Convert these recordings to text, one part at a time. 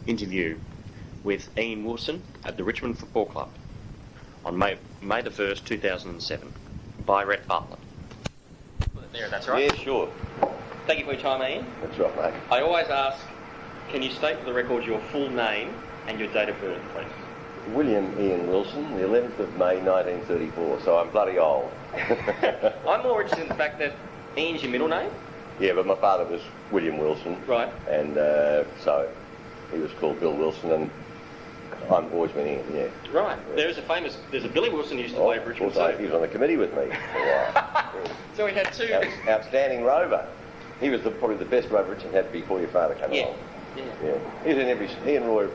interview with Ian Wilson at the Richmond Football Club on May the 1st, 2007 by Rhett Bartlett. There, that's right. Yeah, sure. Thank you for your time, Ian. That's right, mate. I always ask, can you state for the record your full name and your date of birth, please? William Ian Wilson, the 11th of May 1934, so I'm bloody old. I'm more interested in the fact that Ian's your middle name. Yeah, but my father was William Wilson. Right. And so he was called Bill Wilson, and I've always been Ian, yeah. Right. Yeah. There's a Billy Wilson who used to play for Richmond too. He was on the committee with me for a while. So he had two. Outstanding rover. He was probably the best rover Richmond had before your father came along. Yeah. He was in he and Roy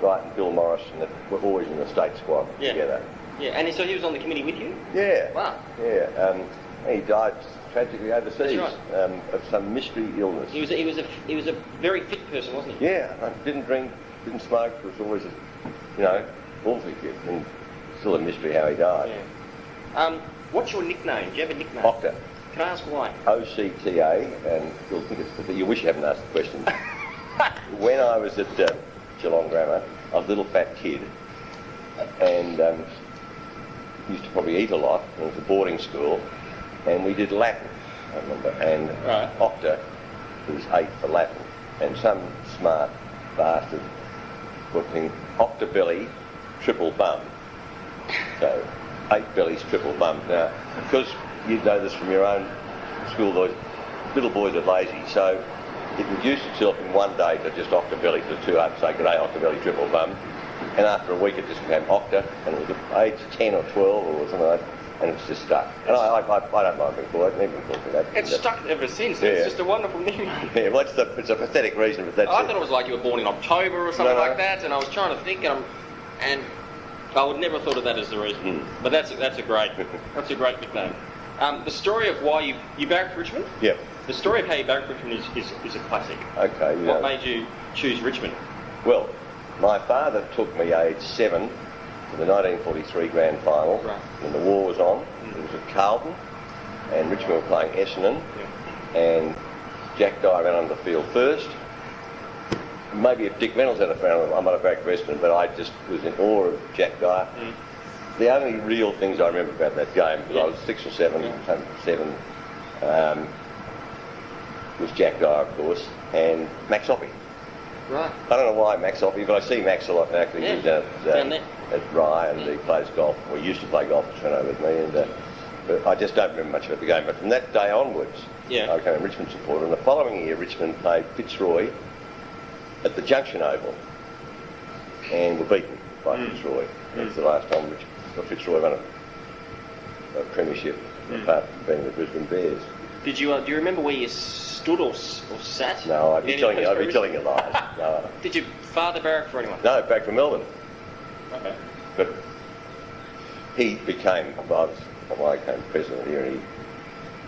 Wright and Bill Morris were always in the state squad together. Yeah, and so he was on the committee with you? Yeah. Wow. Yeah. He died tragically overseas. That's right. Of some mystery illness. He was a very fit person, wasn't he? Yeah. Didn't drink, didn't smoke. Was always, awfully fit. And still a mystery how he died. Yeah. What's your nickname? Do you have a nickname? Octa. Can I ask why? OCTA, and you'll think you wish you haven't asked the question. When I was at Geelong Grammar, I was a little fat kid, and used to probably eat a lot. It was a boarding school, and we did Latin, I remember, and Octa was 8 for Latin, and some smart bastard put thing, Octa belly, triple bum. So 8 bellies, triple bum. Now, because you'd know this from your own school, little boys are lazy, so it reduced itself in one day to just Octa belly to 2 up, say g'day Octa belly, triple bum. And after a week it just became Octa, and it was age 10 or 12 or something like that, and it's just stuck. And I don't mind being called it, never been called that. It's stuck ever since. Yeah. It's just a wonderful nickname. Yeah, well, it's a pathetic reason, but that's I thought it was like you were born in October or something like that, and I was trying to think, and I would never have thought of that as the reason. But that's a great nickname. The story of why you barracked Richmond? Yep. The story of how you barracked Richmond is a classic. Okay. What made you choose Richmond? Well, my father took me age 7 to the 1943 grand final when the war was on. It was at Carlton, and Richmond were playing Essendon, and Jack Dyer ran on the field first. Maybe if Dick Reynolds had a found, I might have backed Essendon, but I just was in awe of Jack Dyer. The only real things I remember about that game, because I was 6 or 7, was Jack Dyer, of course, and Max Oppie. Right. I don't know why Max Oppie, but I see Max a lot now. Actually, he's down at Rye, and he plays golf. Well, he used to play golf at Toronto with me, and but I just don't remember much about the game. But from that day onwards, I became a Richmond supporter. And the following year, Richmond played Fitzroy at the Junction Oval, and were beaten by Fitzroy. That's the last time Fitzroy won a premiership, apart from being the Brisbane Bears. Did you do you remember where you stood or sat? No, I'd be telling you lies. No. Did your father barrack for anyone? No, back from Melbourne. Okay. But he became, when I became president here, and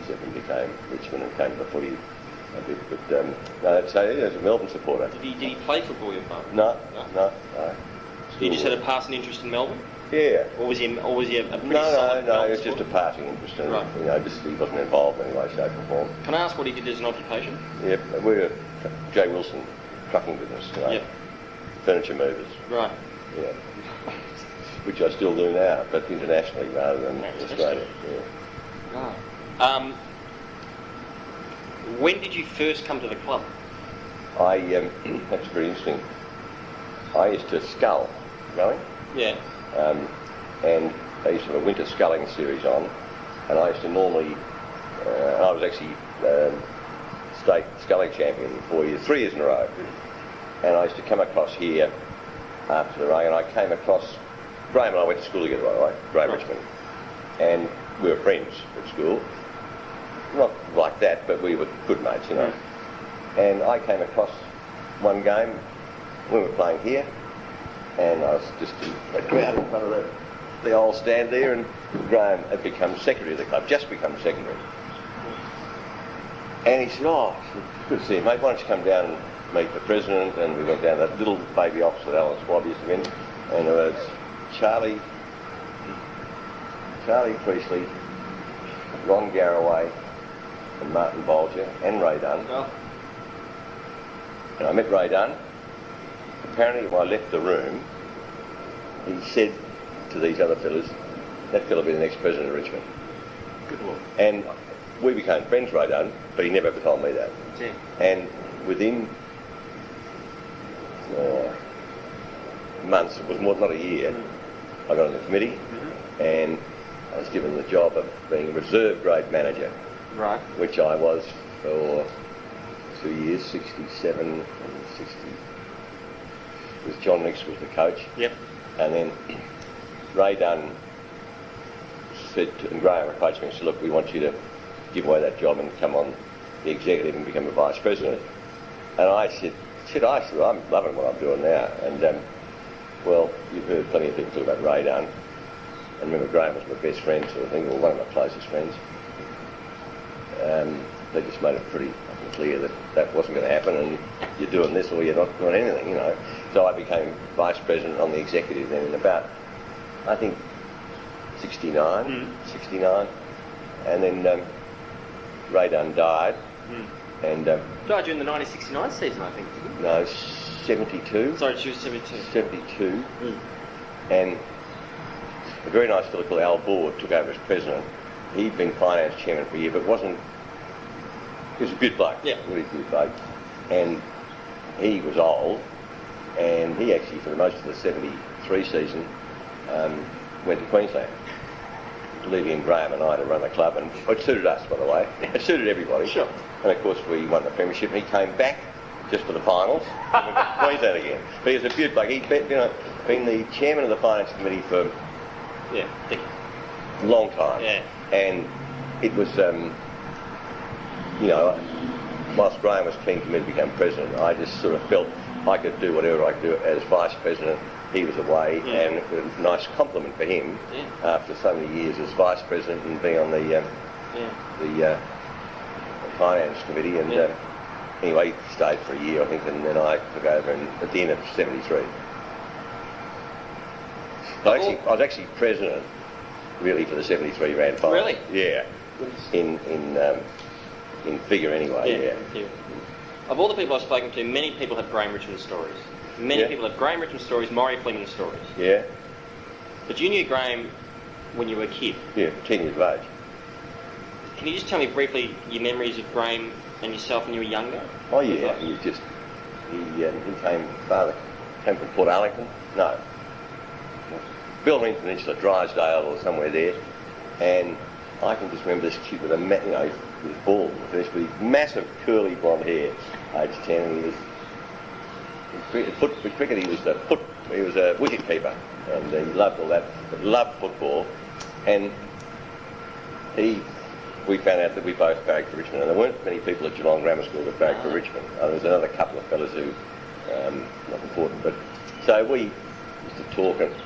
he became Richmond and came to the footy a bit. But so he was a Melbourne supporter. Did he play football, your father? No. You just had a passing interest in Melbourne? Yeah. Or was he a pretty solid No, it was just a passing interest in he wasn't involved in any way, shape or form. Can I ask what he did as an occupation? Yeah, we were J. Wilson trucking business, furniture movers. Right. Yeah. Which I still do now, but internationally rather than Australia. Yeah. Right. When did you first come to the club? That's very interesting. I used to scull, going. Yeah. And they used to have a winter sculling series on, and I used to normally, I was actually state sculling champion in 4 years, 3 years in a row. And I used to come across here after the rain, and I came across, Graeme and I went to school together, by the way, Graeme Richmond. And we were friends at school. Not like that, but we were good mates, And I came across one game, we were playing here, and I was just in the crowd in front of the old stand there, and Graeme had become secretary of the club, just become secretary. And he said, good to see you, mate, why don't you come down and meet the president? And we went down to that little baby office that Alan Squab used to be in, and there was Charlie Priestley, Ron Garraway, and Martin Bolger, and Ray Dunn. And I met Ray Dunn, apparently when I left the room, he said to these other fellas, that fella will be the next president of Richmond. Good Lord. And we became friends, right on, but he never ever told me that. Yeah. And within months, it was not a year, I got on the committee and I was given the job of being reserve grade manager. Right. Which I was for 2 years, 67 and 60. Because John Nix was the coach. Yep. And then Ray Dunn said, and Graeme approached me and said, look, we want you to give away that job and come on the executive and become a vice president. And I said, I'm loving what I'm doing now. And, well, you've heard plenty of people talk about Ray Dunn. And remember, Graeme was my best friend, sort of thing, or one of my closest friends. They just made it pretty clear that that wasn't going to happen, and you're doing this or you're not doing anything, you know. So I became vice president on the executive then in about, I think, 69, and then Ray Dunn died, and Died during the 1969 season, I think, didn't he? no, 72. Sorry, she was 72. 72, and a very nice fellow called Al Board took over as president. He'd been finance chairman for a year, but he was a good bloke, really good bloke, and he was old, and he actually, for most of the 73 season, went to Queensland, leaving Graeme and I to run the club, and it suited us, by the way. It suited everybody. Sure. And of course we won the Premiership, and he came back just for the finals, and went to Queensland again. But he was a good bloke. He'd been the chairman of the finance committee for a long time. Yeah. And it was, whilst Graeme was keen for me to become president, I just sort of felt I could do whatever I could do as vice president. He was away, and it was a nice compliment for him after so many years as vice president and being on the finance committee. And anyway, he stayed for a year, I think, and then I took over at the end of 73. I was actually president, really, for the 73 Rand final. Really? Yeah. In figure anyway, yeah. Of all the people I've spoken to, many people have Graeme Richmond stories. Many people have Graeme Richmond stories, Maury Fleming stories. Yeah. But you knew Graeme when you were a kid. Yeah, 10 years of age. Can you just tell me briefly your memories of Graeme and yourself when you were younger? Oh yeah, he came from Port Arlington. No. Bellarine Peninsula, Drysdale or somewhere there, and I can just remember this kid with he was bald in the first, with massive curly blonde hair, age 10, and he was with cricket. He was a wicket keeper, and he loved all that, but loved football. And we found out that we both barracked for Richmond, and there weren't many people at Geelong Grammar School that barracked for Richmond. There was another couple of fellas who, not important, but so we used to talk about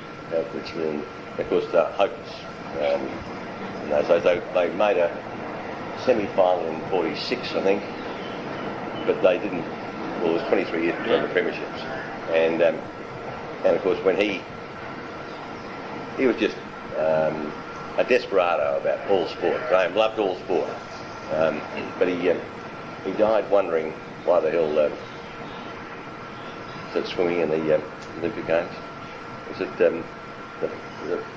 Richmond, and of course hopeless. So they made a semi-final in 46, I think, but they didn't. Well, it was 23 years between the premierships, and of course when he was just a desperado about all sport. Graeme loved all sport, but he died wondering why the hell swimming in the Olympic Games. Was it the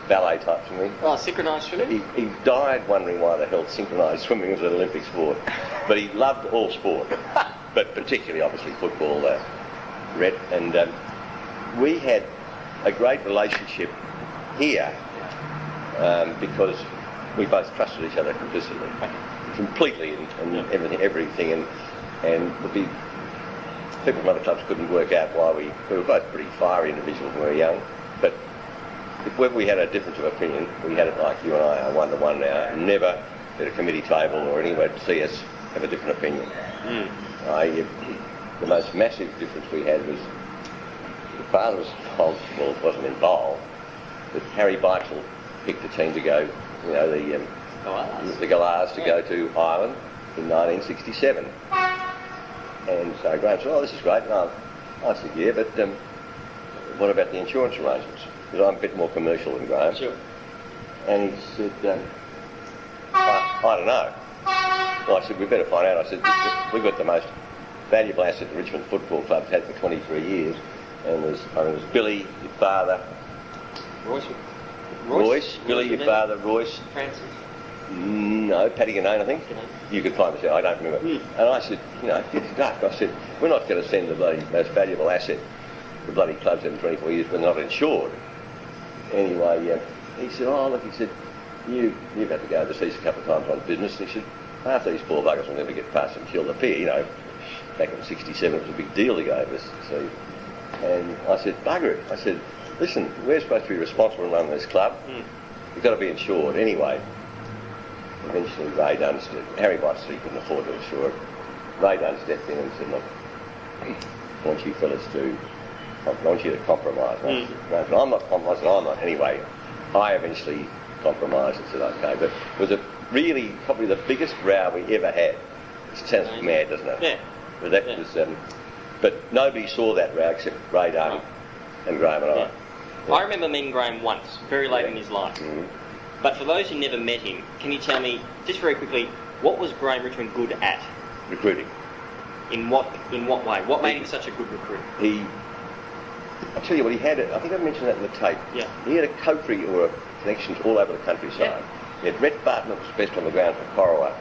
ballet type swimming? Oh, synchronised swimming? He died wondering why the hell synchronised swimming was an Olympic sport. But he loved all sport, but particularly, obviously, football, Rhett. And we had a great relationship here because we both trusted each other completely in everything. And the people from other clubs couldn't work out why we were both pretty fiery individuals when we were young. But if we had a difference of opinion, we had it like you and I, 1-to-1 now, never at a committee table or anywhere to see us have a different opinion. The most massive difference we had was the father was involved, well, it wasn't involved, but Harry Beichel picked the team to go, the Galahs to go to Ireland in 1967. And so Graeme said, this is great. And I said, yeah, but what about the insurance arrangements? Because I'm a bit more commercial than Graeme. Sure. And he said, I don't know. Well, I said, we better find out. I said, we've got the most valuable asset the Richmond Football Club's had for 23 years, and there's Billy, your father, Royce, Billy, your father, Royce. Francis? No, Paddy Ganane, I think. You could find this out, I don't remember. And I said, it's dark. I said, we're not going to send the bloody most valuable asset. The bloody club's in 24 years, but not insured. Anyway, he said, look, you've had to go overseas a couple of times on business. And he said, half these poor buggers will never get past and kill the pier. Back in '67 it was a big deal to go overseas. And I said, bugger it. I said, listen, we're supposed to be responsible and run this club. We've got to be insured anyway. Eventually Ray Dunn Harry White said he couldn't afford to insure it. Ray Dunn stepped in and said, look, I want you fellas to compromise. I'm not compromising, I'm not. Anyway, I eventually compromised and said, okay. But it was really probably the biggest row we ever had. It sounds mad, doesn't it? Yeah. But that was, but nobody saw that row except Ray Dunn and Graeme and I. Yeah. I remember meeting Graeme once, very late in his life. But for those who never met him, can you tell me, just very quickly, what was Graeme Richmond good at? Recruiting. In what way? What made him such a good recruit? I'll tell you what, he had, I think I mentioned that in the tape. Yeah. He had a coterie or connections all over the countryside. Yeah. He had Rhett Bartlett was best on the ground for Corowa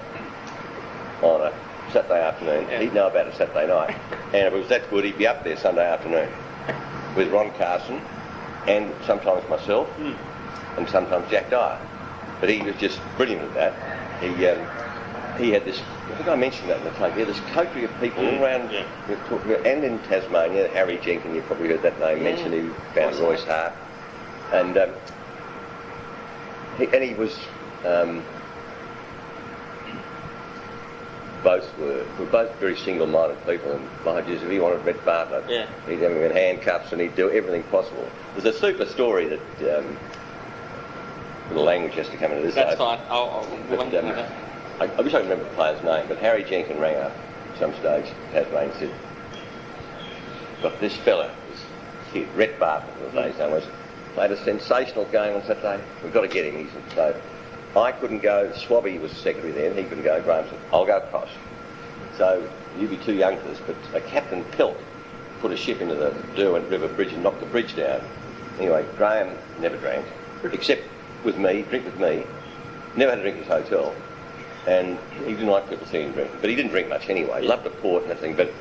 on a Saturday afternoon. Yeah. He'd know about it Saturday night. And if it was that good, he'd be up there Sunday afternoon with Ron Carson and sometimes myself and sometimes Jack Dyer. But he was just brilliant at that. He had this, I think I mentioned that in the tape, he had this coterie of people all around, and in Tasmania, Harry Jenkins, you've probably heard that name mentioned, he found Royce Hart. And he was, were both very single-minded people, and my Jesus, if he wanted Rhett Bartlett, he'd have him in handcuffs and he'd do everything possible. There's a super story that the language has to come into this. That's fine. I wish I could remember the player's name, but Harry Jenkins rang up at some stage, Tasmania, and said, got this fella, this kid, Rhett Bartlett, his name was, played a sensational game on Saturday. We've got to get him. He said, so I couldn't go. Swabby was the secretary then. He couldn't go. Graeme said, I'll go across. So you'd be too young for this, but Captain Pelt put a ship into the Derwent River Bridge and knocked the bridge down. Anyway, Graeme never drank, except with me, drink with me. Never had a drink at his hotel. And he didn't like people seeing him drink. But he didn't drink much anyway. He loved the port and everything, but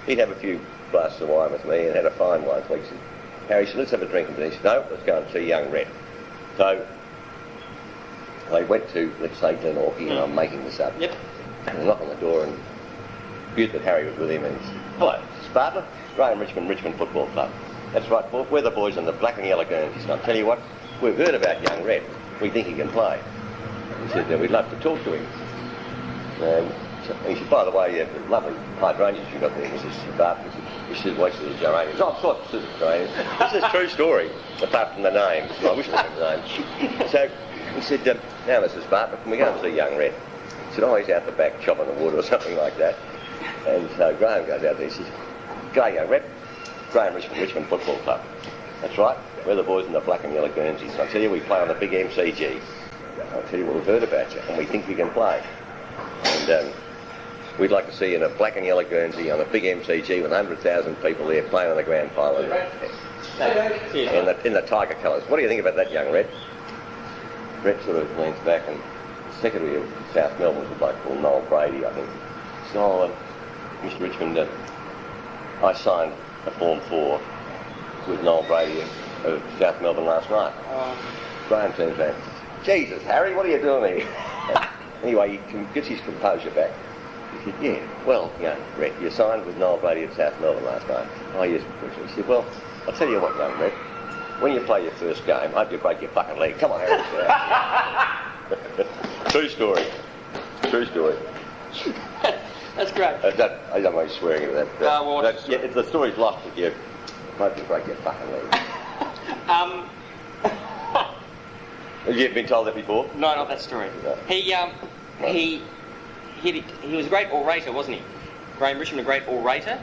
he'd have a few glasses of wine with me and had a fine wine. So he said, Harry said, let's have a drink. And he said, no, let's go and see young Rhett. So they went to, let's say, Glenorchy, and I'm making this up. Yep. And they knocked on the door and viewed that Harry was with him and he said, hello, Bartlett, Graeme Richmond, Richmond Football Club. That's right, we're the boys in the black and yellow Guernseys. And I'll tell you what, we've heard about young Rhett. We think he can play. He said, we'd love to talk to him. And he said, by the way, the lovely hydrangeas you got there, Mrs. Bartlett. He said, wait till the geraniums. Oh, sorry, the geraniums. This is a true story, apart from the name. I wish I had the name. So he said, now, Mrs. Bartlett, can we go and see young Rhett? He said, oh, he's out the back chopping the wood or something like that. And so Graeme goes out there. He says, g'day, young Rhett. Graeme Richmond, Richmond Football Club. That's right. We're the boys in the black and yellow Guernseys. And I tell you, we play on the big MCG. I'll tell you what we've heard about you, and we think you can play. And we'd like to see you in a black and yellow Guernsey on a big MCG with 100,000 people there playing on the grand final in the tiger colours. What do you think about that, young Rhett? Rhett sort of leans back, and the secretary of South Melbourne was a bloke called Noel Brady, I think. He said, oh, Mr. Richmond, I signed a Form 4 with Noel Brady of South Melbourne last night. Graeme turns around, Jesus, Harry, what are you doing here? Anyway, he gets his composure back. He said, yeah, well, young Rhett, you signed with Noel Brady at South Melbourne last night. Oh, yes, Richard. He said, well, I'll tell you what, young Rhett, when you play your first game, I hope you break your fucking leg. Come on, Harry. True story. True story. That's great. I don't mind swearing at that. Well, if the story's lost with you, I hope you break your fucking leg. Have you been told that before? No, not that story. No. He was a great orator, wasn't he? Graeme Richmond, a great orator,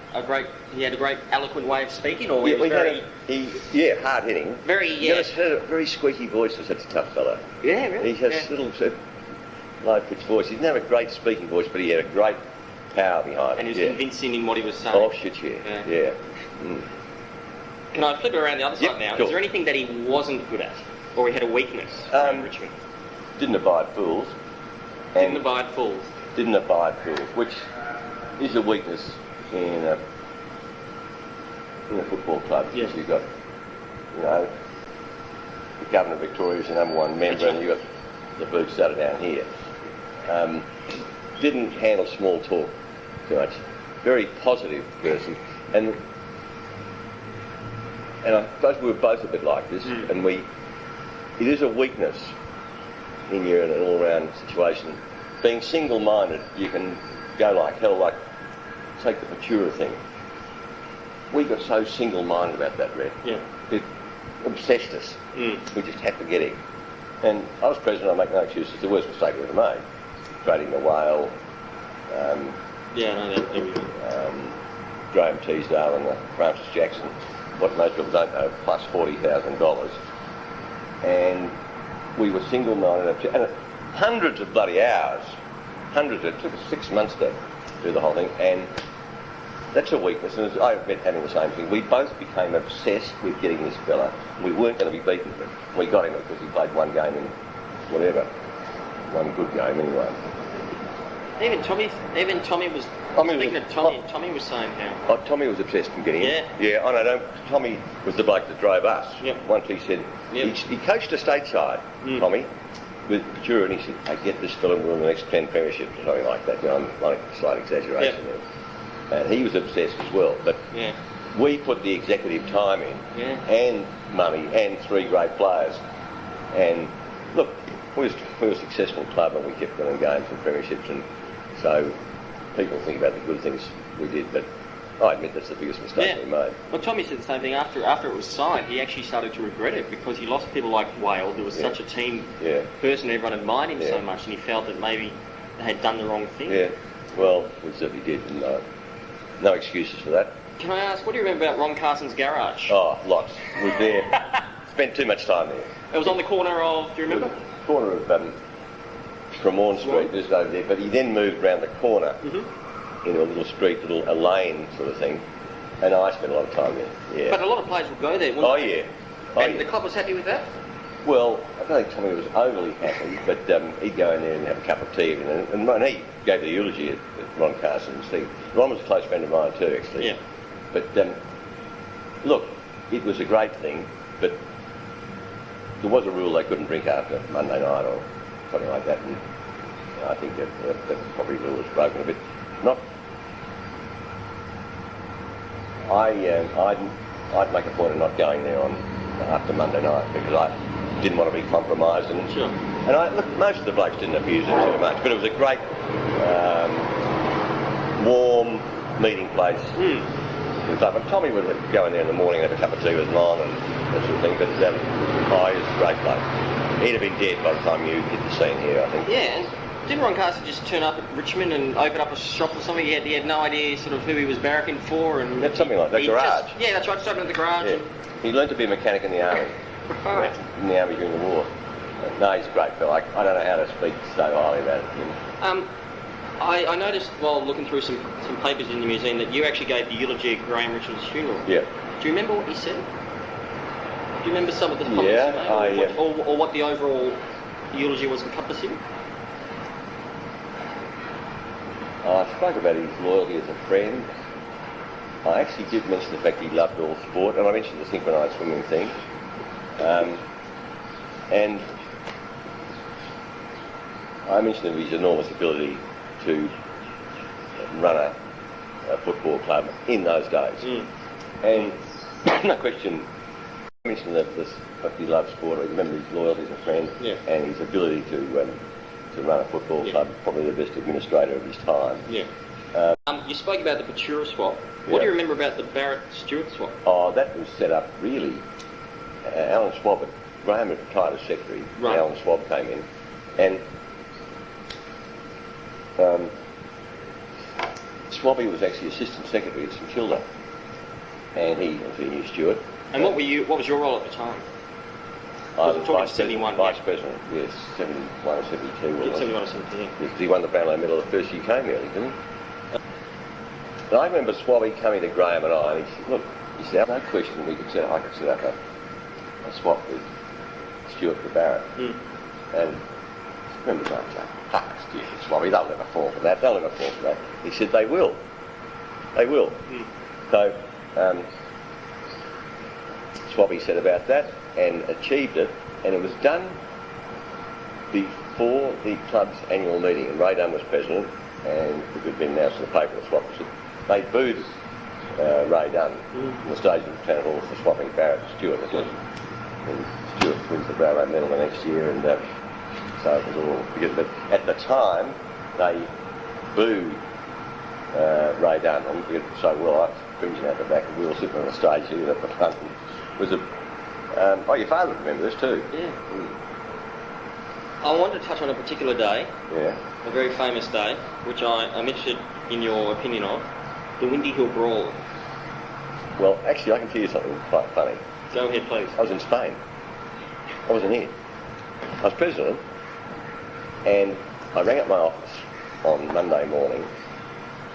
he had a great eloquent way of speaking, or hard hitting. He had a very squeaky voice for such a tough fellow. Yeah, really. He has little low pitched voice. He didn't have a great speaking voice, but he had a great power behind him. And he was convincing in what he was saying. Oh shit, yeah. Can I flip it around the other Yep, side now? sure. Is there anything that he wasn't good at, or he had a weakness in Richmond? Didn't abide fools. Didn't abide fools. Didn't abide fools, which is a weakness in a football club. Yeah. You've got, you know, the Governor of Victoria is the number one member, and you've got the boots that are down here. Didn't handle small talk too much. Very positive person, and I suppose we were both a bit like this, and it is a weakness in you in an all-round situation. Being single-minded, you can go like hell, like, take the Futura thing. We got so single-minded about that, Rhett. Yeah. It obsessed us. We just had to get it. And I was president, I make no excuses, the worst mistake I ever made. Trading the whale, Yeah, I know that. Graeme Teasdale and Francis Jackson, what most people don't know, plus $40,000. And we were single-minded, and hundreds of bloody hours, it took us 6 months to do the whole thing, and that's a weakness, and I admit having the same thing. We both became obsessed with getting this fella. We weren't going to be beaten, but we got him because he played one game in whatever, one good game anyway. Even Tommy was. Tommy was saying how. Oh, Tommy was obsessed with getting him. Yeah. Yeah, I know. Tommy was the bloke that drove us. Yep. Once he said, he coached a stateside, Tommy, with Futura, and he said, I get this fella, we'll win the next 10 premierships or something like that. You know, I'm like a slight exaggeration there. And he was obsessed as well. But we put the executive time in, and money, and 3 great players. And look, we were a successful club, and we kept winning games and premierships, and so people think about the good things we did, but I admit that's the biggest mistake we made. Well, Tommy said the same thing after it was signed. He actually started to regret it because he lost people like Whale, who was such a team person, everyone admired him so much, and he felt that maybe they had done the wrong thing. Yeah, well, we certainly did, and no excuses for that. Can I ask, what do you remember about Ron Carson's garage? Oh, lots. Was there. Spent too much time there. It was on the corner of, do you remember? Corner of Cremorne Street, just over there, but he then moved round the corner into a little street, a lane sort of thing, and I spent a lot of time there. Yeah. But a lot of players would go there, wouldn't they? And the club was happy with that? Well, I don't think Tommy was overly happy, but he'd go in there and have a cup of tea, and he gave the eulogy at Ron Carson's thing. Ron was a close friend of mine too, actually. Yeah. But look, it was a great thing, but there was a rule they couldn't drink after Monday night or something like that, and I think that probably rule was broken a bit. I'd make a point of not going there after Monday night because I didn't want to be compromised, and look, most of the blokes didn't abuse it too much, but it was a great warm meeting place. And stuff. And Tommy would go in there in the morning and have a cup of tea with Lon and that sort of thing, but he was a great bloke. He'd have been dead by the time you hit the scene here, I think. Yeah, and didn't Ron Carson just turn up at Richmond and open up a shop or something? He had no idea sort of who he was barracking for, and that's something like that. Garage. That's right. Just opened the garage. Yeah. He learned to be a mechanic in the army. Right. In the army during the war. No, he's a great fella. I don't know how to speak so highly about him. I noticed while looking through some papers in the museum that you actually gave the eulogy at Graeme Richmond's funeral. Yeah. Do you remember what he said? Do you remember some of the comments he made, or what the overall eulogy was encompassing? I spoke about his loyalty as a friend. I actually did mention the fact he loved all sport, and I mentioned the synchronised swimming thing. And I mentioned his enormous ability to run a football club in those days. And no question, I mentioned that he loved sport. I remember his loyalty as a friend and his ability to run a football club, probably the best administrator of his time. Yeah. You spoke about the Futura swap. What do you remember about the Barrett-Stewart swap? Oh, that was set up really. Alan Schwab, Graham had retired as secretary. Right. Alan Schwab came in, and Swabby was actually assistant secretary at St Kilda, and he knew Stewart. And what was your role at the time? I was talking 71. Vice President, yes, 71 or 72. 71 or 72. Because he won the Brownlow Medal the first year he came here, didn't he? And I remember Swabby coming to Graham and I, and he said, look, He said, no question, I could set up a swap with Stuart for Barrett. And I remember going, fuck Stuart for Swappy, they'll never fall for that, He said, they will. So, Swappy said about that and achieved it, and it was done before the club's annual meeting, and Ray Dunn was president, and it had been announced in the paper that Swappy, they booed Ray Dunn on the stage of Planet Hall for swapping Barrett and Stuart. And Stuart wins the Brownlow medal the next year, and so it was all because. But at the time, they booed Ray Dunn. I forget so well. I was cringing out the back, and we were sitting on the stage here at the front. It was your father would remember this too. Yeah. I wanted to touch on a particular day. Yeah. A very famous day, which I'm interested in your opinion of. The Windy Hill Brawl. Well, actually, I can tell you something quite funny. Go ahead, please. I was in Spain. I wasn't here. I was president, and I rang up my office on Monday morning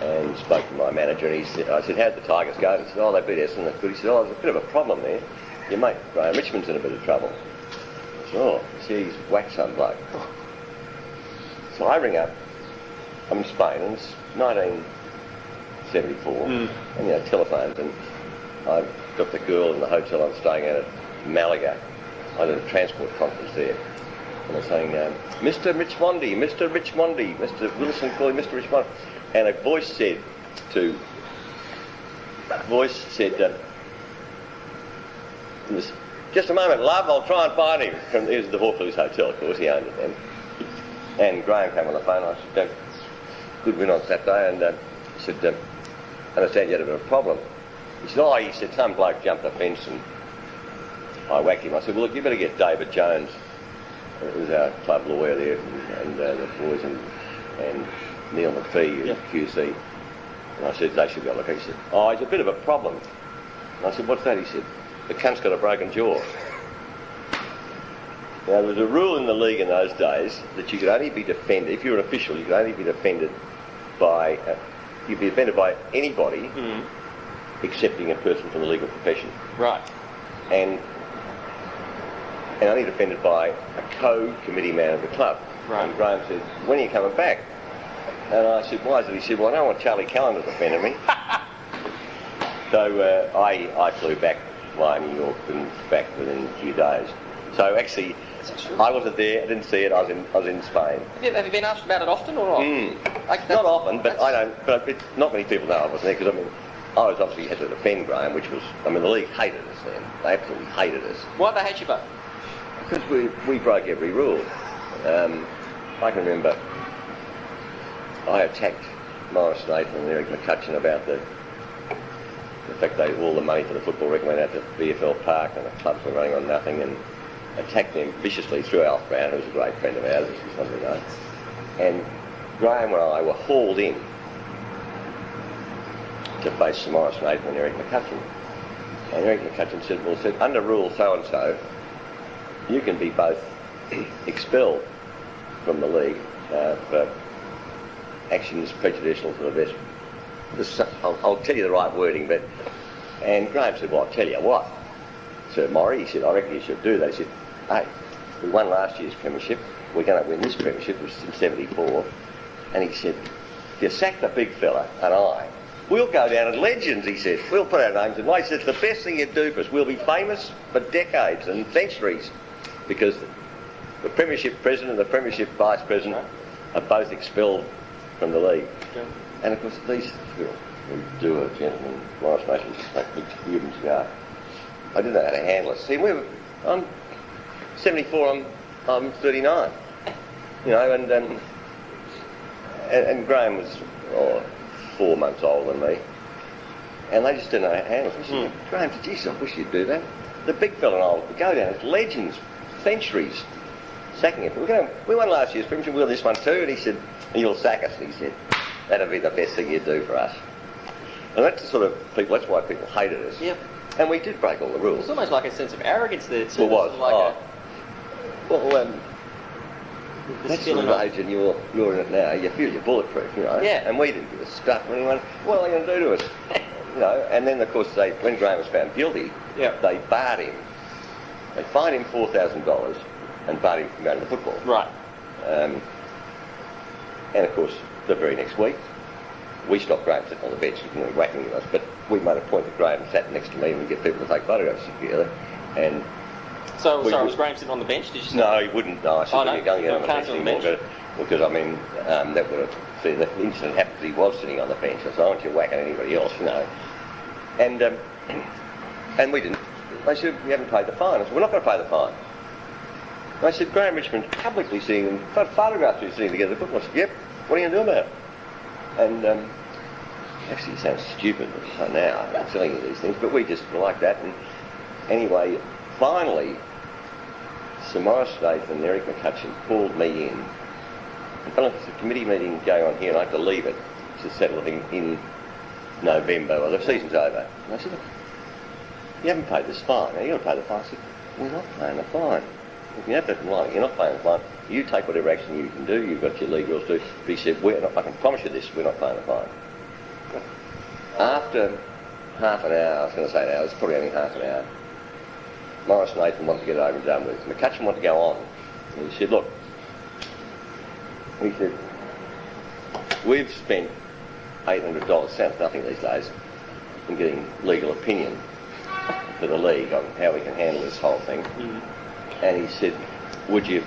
and spoke to my manager, and I said, how'd the Tigers go? And he said, oh, they beat Essendon, that's good. He said, oh, there's a bit of a problem there. Your mate, Graeme Richmond's in a bit of trouble. I said, oh, he's whacked some bloke. So I ring up, I'm in Spain, and it's 1974, and telephones, and I've got the girl in the hotel I'm staying at Malaga. I had a transport conference there, and they're saying, Mr. Richmondi, Mr. Wilson calling Mr. Richmond, and a voice said, just a moment, love, I'll try and find him. It was the Vaucluse Hotel, of course, he owned it then. And Graeme came on the phone, and I said, good win on Saturday, and he said, I understand you had a bit of a problem. He said, some bloke jumped the fence and I whacked him. I said, well, look, you better get David Jones, who was our club lawyer there, and the boys, and Neil McPhee, QC. And I said, they should go look. He said, oh, he's a bit of a problem. And I said, what's that? He said, the cunt's got a broken jaw. Now, there was a rule in the league in those days that you could only be defended, if you were an official, you could only be defended by, you'd be defended by anybody excepting a person from the legal profession. Right. And only defended by a co-committee man of the club. Right. And Graeme said, when are you coming back? And I said, why is it? He said, well, I don't want Charlie Callan defending me. So I flew back via New York and back within a few days. So actually, I wasn't there, I didn't see it, I was in Spain. Have you been asked about it often or not? Not often, but not many people know I wasn't there, because I was obviously had to defend Graeme, which was, the league hated us then. They absolutely hated us. Why'd they hate you, bud? Because we broke every rule. I can remember I attacked Morris Nathan and Eric McCutcheon about the fact that all the money for the football rec went out to VFL Park and the clubs were running on nothing, and attacked them viciously through Alf Brown, who was a great friend of ours, as you probably know. And Graeme and I were hauled in to face Sir Morris Nathan and Eric McCutcheon. And Eric McCutcheon said, under rule so-and-so, you can be both expelled from the league for actions prejudicial to the best. I'll tell you the right wording, and Graeme said, well, I'll tell you what, Sir Morrie, he said, I reckon you should do that. He said, hey, we won last year's Premiership, we're going to win this Premiership, which was in 74, and he said, if you sack the big fella and we'll go down as legends, he said. We'll put our names in. He said, it's the best thing you'd do for us. We'll be famous for decades and centuries, because the Premiership president and the Premiership vice president are both expelled from the league. Okay. And of course, these do a gentleman, Morris Mason, like big Cuban cigar. I didn't know how to handle it. See, I'm 74, I'm 39. And Graeme was 4 months older than me. And they just didn't know how to handle it. I said, Graeme, geez, I wish you'd do that. The big fella and I would go down as legends, centuries, sacking it. We won last year's Premiership, we'll this one too. And he said, you'll sack us. And he said, that'll be the best thing you'd do for us. And that's the sort of people, that's why people hated us. Yep. And we did break all the rules. It's almost like a sense of arrogance there. It was. That's the sort of age, and you're in it now, you feel you're bulletproof, Yeah. And we didn't give a stuff. And anyone, what are they going to do to us? you know, and then of course when Graeme was found guilty, they barred him. They fined him $4,000 and barred him from going to the football. Right. And of course, the very next week, we stopped Graeme sitting on the bench. He couldn't be whacking at us, but we made a point that Graeme sat next to me and we'd get people to take photographs together. And so was Graeme sitting on the bench? Did you say? No, he wouldn't. No, I said, no, you're going to get on the bench anymore. Because I mean, that would have. See, the incident happened. He was sitting on the bench. I said, I want you whacking anybody else, you know. And we didn't. They said, we haven't paid the fine. I said, we're not going to pay the fine. And I said, Graeme Richmond publicly seeing them, photographs of sitting together. I said, yep, what are you going to do about it? And actually it sounds stupid now, I'm telling you these things, but we just were like that. And anyway, finally, Sir Maurice Nathan and Eric McCutcheon called me in. And there was a committee meeting going on here and I had to leave it to settle things in November. Well, the season's over. And I said, look, you haven't paid this fine. Are you going to pay the fine? I said, we're not paying the fine. If you have that in writing, you're not paying the fine. You take whatever action you can do. You've got your legals to do. But he said, I can promise you this, we're not paying the fine. After half an hour, I was going to say an hour, it was probably only half an hour, Maurice Nathan wanted to get it over and done with. McCutcheon wanted to go on. And he said, look, he said, we've spent $800, sounds nothing these days, in getting legal opinion for the league on how we can handle this whole thing. And he said, would you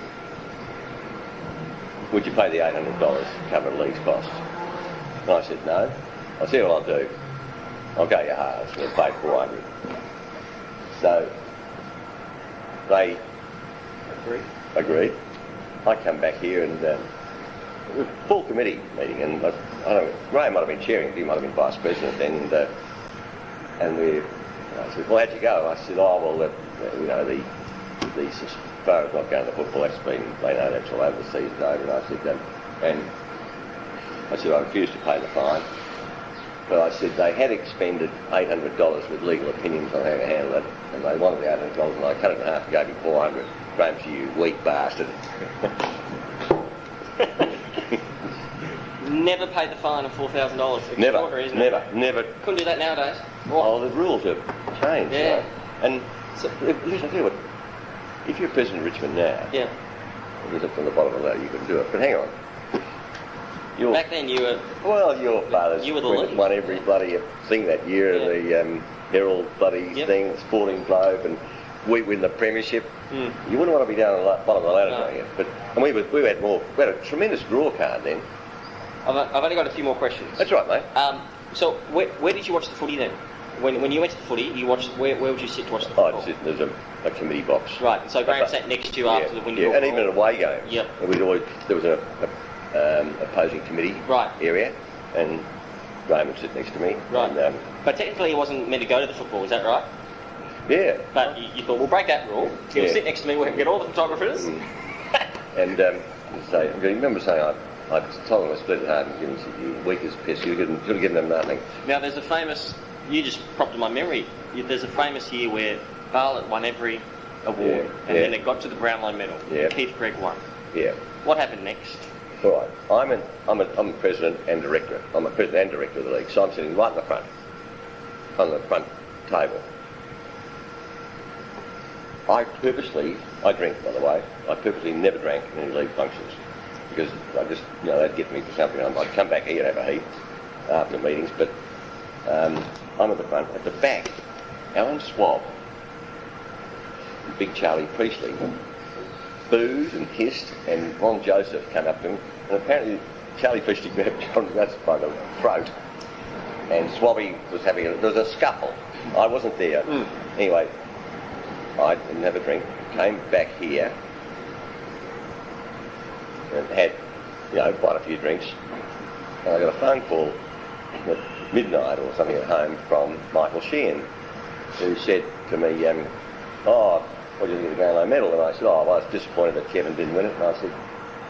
pay the $800 to cover the league's costs? And I said, no. I'll tell you what I'll do. I'll go your halves. We'll pay $400. So they agreed. I come back here and full committee meeting, and I don't know, Graeme might have been chairing, he might have been vice president then, and I said, well, how'd you go? I said, oh, well, you know, the as far as not going to football, that's been, they know that's all over, the season's over. And I said, I refused to pay the fine. But I said they had expended $800 with legal opinions on how to handle it, and they wanted the $800, and I cut it in half and gave him $400. Graeme, you weak bastard. Never paid the fine of $4,000. Never. Couldn't do that nowadays. Oh, the rules have changed. Yeah. Right? And so, listen, I'll tell you what, if you're president of Richmond now, there's up on the bottom of that, you can do it. But hang on. Back then you were... Well, your father's won every bloody thing that year, the Herald bloody thing, the Sporting Globe, and we win the Premiership. You wouldn't want to be down at the bottom of the ladder doing it. But and we had a tremendous draw card then. I've only got a few more questions. That's right, mate. So where did you watch the footy then? When you went to the footy, you watched. Where would you sit to watch the football? There's a committee box. Right. And so Graeme sat next to you after the winning. Yeah, and even at away games. Yep. And there was a opposing committee area, and Graeme would sit next to me. Right. And, but technically, he wasn't meant to go to the football. Is that right? Yeah. But you thought, we'll break that rule. He'll sit next to me. We'll get all the photographers. And so I remember saying, I told him I split it hard and given him weak as piss. You should have given them nothing. Now, there's a famous. You just propped in my memory. There's a famous year where Bartlett won every award, and then it got to the Brownlow Medal. Yeah. Keith Gregg won. Yeah. What happened next? All right. I'm a president and director. I'm a president and director of the league, so I'm sitting right in the front, on the front table. I drink, by the way. I purposely never drank in any league functions because I just, they'd get me for something. I'd come back here and have a heap after meetings, but I'm at the front. At the back, Alan Swab, Big Charlie Priestley, booed and hissed, and Ron Joseph came up to him, and apparently Charlie Priestley grabbed John Joseph by the throat, and Swabby was there was a scuffle. I wasn't there. Anyway, I didn't have a drink, came back here, and had, quite a few drinks, and I got a phone call at midnight or something at home from Michael Sheehan, who said to me, what do you think of the Brownlow Medal? And I said, I was disappointed that Kevin didn't win it. And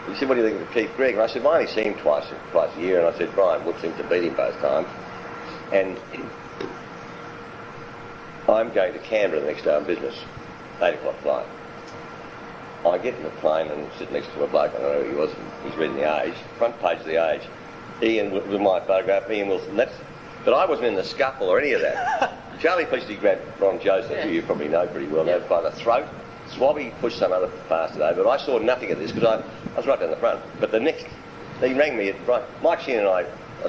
he said, what do you think of Keith Gregg? And I said, well, I only see him twice a year. And I said, Brian Wood seemed to beat him both times. And I'm going to Canberra the next day on business, 8 o'clock flight. I get in the plane and sit next to a bloke, I don't know who he was, he's reading the Age, front page of the Age. Ian, with my photograph, Ian Wilson, that's But I wasn't in the scuffle or any of that. Charlie Peachy grabbed Ron Joseph, who you probably know pretty well, now by the throat. Swabby pushed some other bastard over, but I saw nothing of this because I was right down the front. But the next, he rang me, Mike Sheehan and I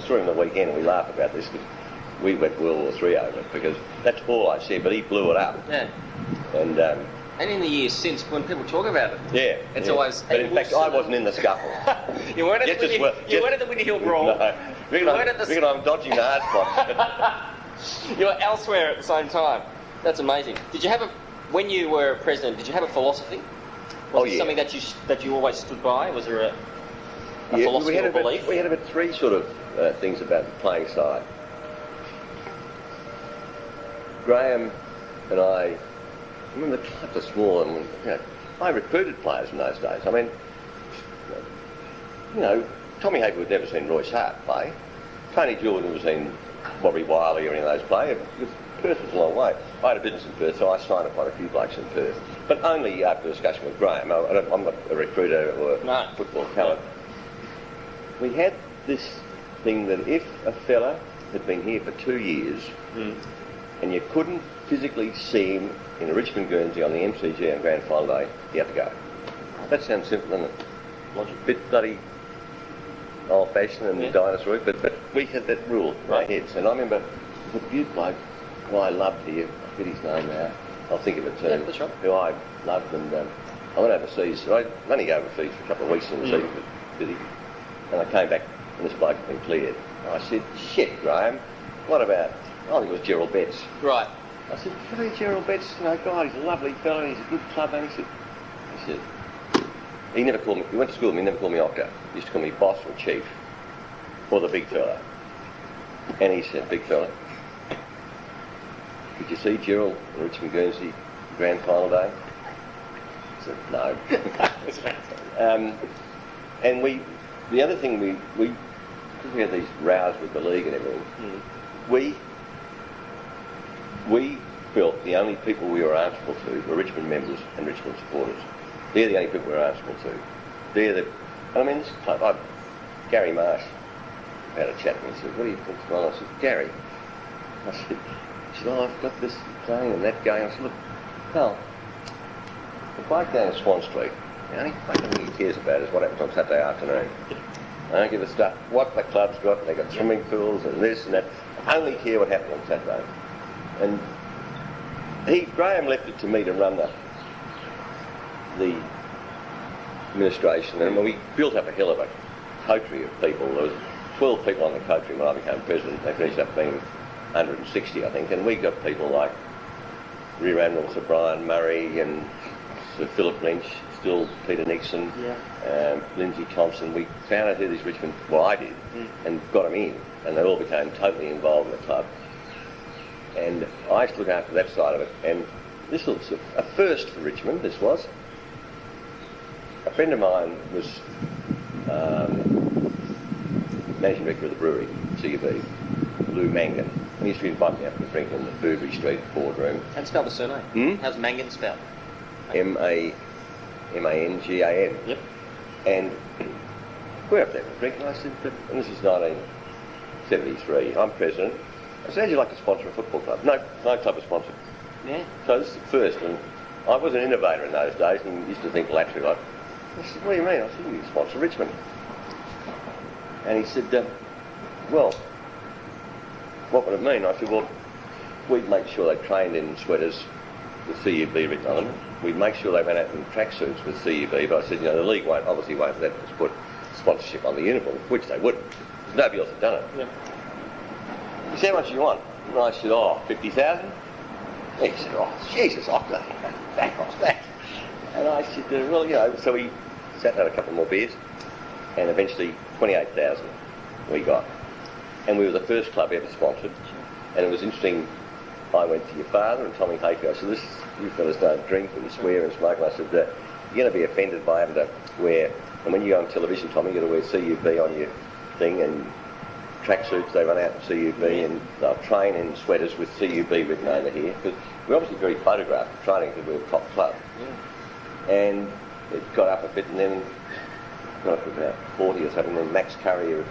saw him the weekend and we laughed about this because we went World War III over it because that's all I said, but he blew it up. Yeah. And in the years since, when people talk about it, yeah, it's always... But in fact, I wasn't in the scuffle. You weren't at the Winnie Hill brawl. No. Reckon I'm dodging the hard spots. You were elsewhere at the same time. That's amazing. Did you have when you were president, did you have a philosophy? Was it something that you always stood by? Was there a philosophy or belief? We had about three sort of things about the playing side. Graeme and I remember the clubs are small, and I recruited players in those days. I mean, Tommy Hager had never seen Royce Hart play. Tony Jordan had never seen Bobby Wiley or any of those play. Perth was a long way. I had a business in Perth, so I signed up quite a few blokes in Perth. But only after discussion with Graeme. I'm not a recruiter or a football talent. We had this thing that if a fella had been here for 2 years and you couldn't physically see him in a Richmond Guernsey on the MCG on Grand Final Day, you had to go. That sounds simple, doesn't it? A bit bloody old-fashioned and dinosaur, but we had that rule in our heads. And I remember the beaut bloke who I loved here, I forget his name now, I'll think of it too, that's right. who I loved, and I went overseas. I only go overseas for a couple of weeks in the season, and I came back and this bloke had been cleared. And I said, shit, Graeme, what about, I think it was Gerald Betts. Right. I said, really, Gerald Betts, God, he's a lovely fellow, he's a good club man. He said, he never called me, he went to school with me, he never called me Octa. He used to call me boss or chief, or the big fella. And he said, big fella, did you see Gerald in Richmond Guernsey Grand Final Day? I said, no. And the other thing because we had these rows with the league and everything, we felt the only people we were answerable to were Richmond members and Richmond supporters. They're the only people we were answerable to. This club, Gary Marsh had a chat with me and said, what do you think's going on? I said, Gary. I said, I've got this going and that going. I said, look, pal, the bloke down at Swan Street, the only fucking thing he cares about is what happens on Saturday afternoon. I don't give a stuff what the club's got. They've got swimming pools and this and that. I only care what happens on Saturday. And Graeme left it to me to run the administration, and we built up a hell of a coterie of people. There was 12 people on the coterie when I became president. They finished up being 160, I think, and we got people like Rear Admiral Sir Brian Murray and Sir Philip Lynch, still Peter Nixon, Lindsay Thompson. We found out who these Richmond, I did, and got them in, and they all became totally involved in the club. And I used to look after that side of it, and this was a first for Richmond, this was. A friend of mine was managing director of the brewery, CUB, Lou Mangan. And he used to invite me up to drink in the Burberry Street boardroom. How do you spell the surname? How's Mangan spelled? Mangan. Yep. And we're up there for a drink, and I said, and this is 1973, I'm president. I said, how'd you like to sponsor a football club? No club was sponsored. Yeah. So this is the first, and I was an innovator in those days and used to think laterally like, I said, what do you mean? I said, you can sponsor Richmond. And he said, well, what would it mean? I said, well, we'd make sure they trained in sweaters with CUB written on them. We'd make sure they went out in tracksuits with CUB, but I said, the league obviously won't let us put sponsorship on the uniform, which they wouldn't, because nobody else had done it. Yeah. He said, how much do you want? And I said, 50,000. He said, Jesus, Octa, back off that. And I said, well, so we sat down a couple more beers, and eventually 28,000 we got. And we were the first club ever sponsored. And it was interesting, I went to your father and Tommy Haker. I said, you fellas don't drink and swear and smoke. And I said, you're going to be offended by having to wear, and when you go on television, Tommy, you've got to wear CUB on your thing, and tracksuits, they run out in CUB, and they'll train in sweaters with CUB written over here, because we're obviously very photographed for training because we're a top club. Yeah. And it got up a bit, and then got up to about 40 or something, and then Max Currier.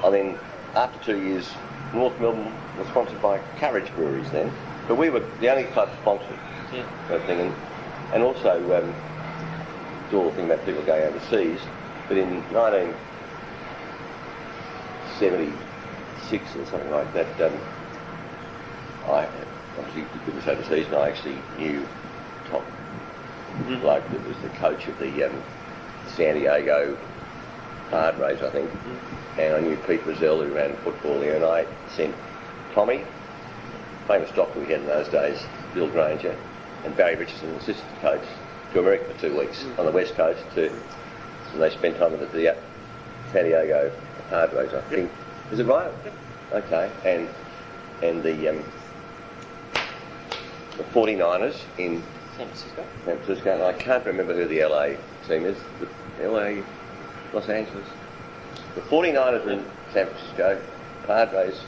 I mean, after 2 years, North Melbourne was sponsored by Courage Breweries then, but we were the only club sponsored. Yeah. That thing, and also it's all the thing about people going overseas. But in 1976 or something like that, I obviously did this overseas, and I actually knew Tom, bloke that was the coach of the San Diego Padres, I think, and I knew Pete Rozelle, who ran football there, and I sent Tommy, famous doctor we had in those days, Bill Granger, and Barry Richardson, assistant coach, to America for 2 weeks on the West Coast. And they spent time at the San Diego Padres, I think. Is it right? Okay. And the 49ers in San Francisco. San Francisco. And I can't remember who the LA team is. The LA, Los Angeles. The 49ers are in San Francisco. Padres.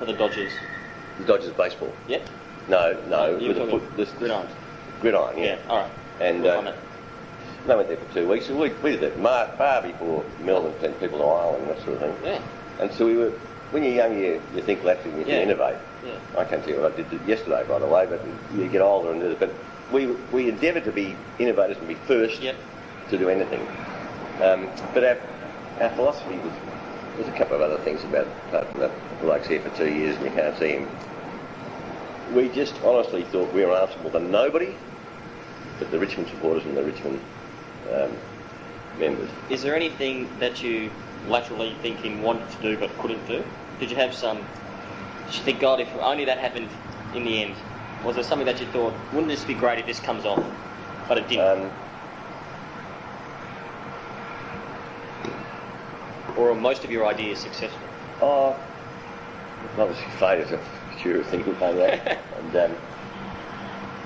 Or the Dodgers. The Dodgers baseball. Yep. No. You were talking gridiron. Gridiron, yeah. Yeah, all right. And they went there for 2 weeks. And we did that far before Melbourne sent people to Ireland and that sort of thing. Yeah. And so we were, when you're young, you think laterally and you can innovate. Yeah. I can't tell you what I did yesterday, by the way, but you get older and do it. But we endeavoured to be innovators and be first to do anything. But our philosophy was, there's a couple of other things about the bloke's here for 2 years and you can't see him. We just honestly thought we were answerable to nobody but the Richmond supporters and the Richmond members. Is there anything that you laterally thinking wanted to do but couldn't do? Did you have some... Did you think, God, if only that happened in the end? Was there something that you thought, wouldn't this be great if this comes off? But it didn't. Or are most of your ideas successful? Obviously failures are a sure thing, and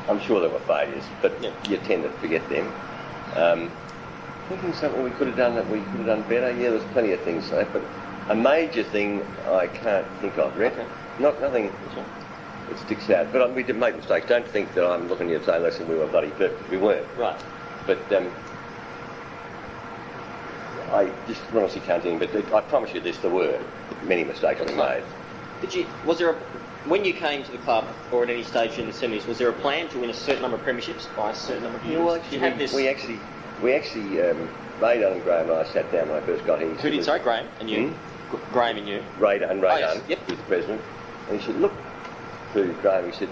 I'm sure there were failures, but you tend to forget them. Thinking something we could have done that we could have done better, yeah, there's plenty of things, but a major thing I can't think of, Rhett. Nothing that sticks out, but we did make mistakes. Don't think that I'm looking at you and saying, listen, we were bloody perfect. We weren't. Right. But I just honestly can't think, but I promise you this, there were many mistakes we made. When you came to the club, or at any stage in the 70s, was there a plan to win a certain number of premierships by a certain number of years? Yeah, well, actually, we actually, Ray Dunn and Graeme and I sat down when I first got here. Who did, sorry, Graeme and you? Graeme and you? Ray Dunn, Yep. He was the president. And he said, look to Graeme, he said,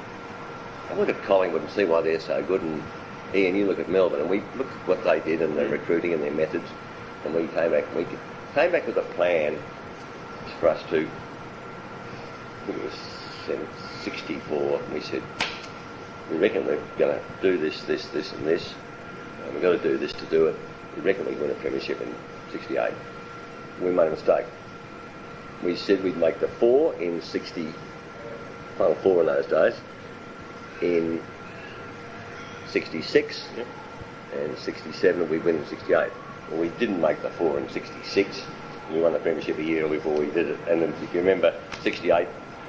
I look at Collingwood and see why they're so good, and Ian, you look at Melbourne, and we looked at what they did and their recruiting and their methods, and we came back with a plan for us to, I think it was 64, and we said, we reckon we're going to do this, and this, and we've got to do this to do it. We reckon we can win a premiership in 68. We made a mistake. We said we'd make the 4 in 60, final 4 in those days, in 66, and 67 we'd win in 68. Well, we didn't make the 4 in 66. We won the premiership a year before we did it. And then, if you remember, 68,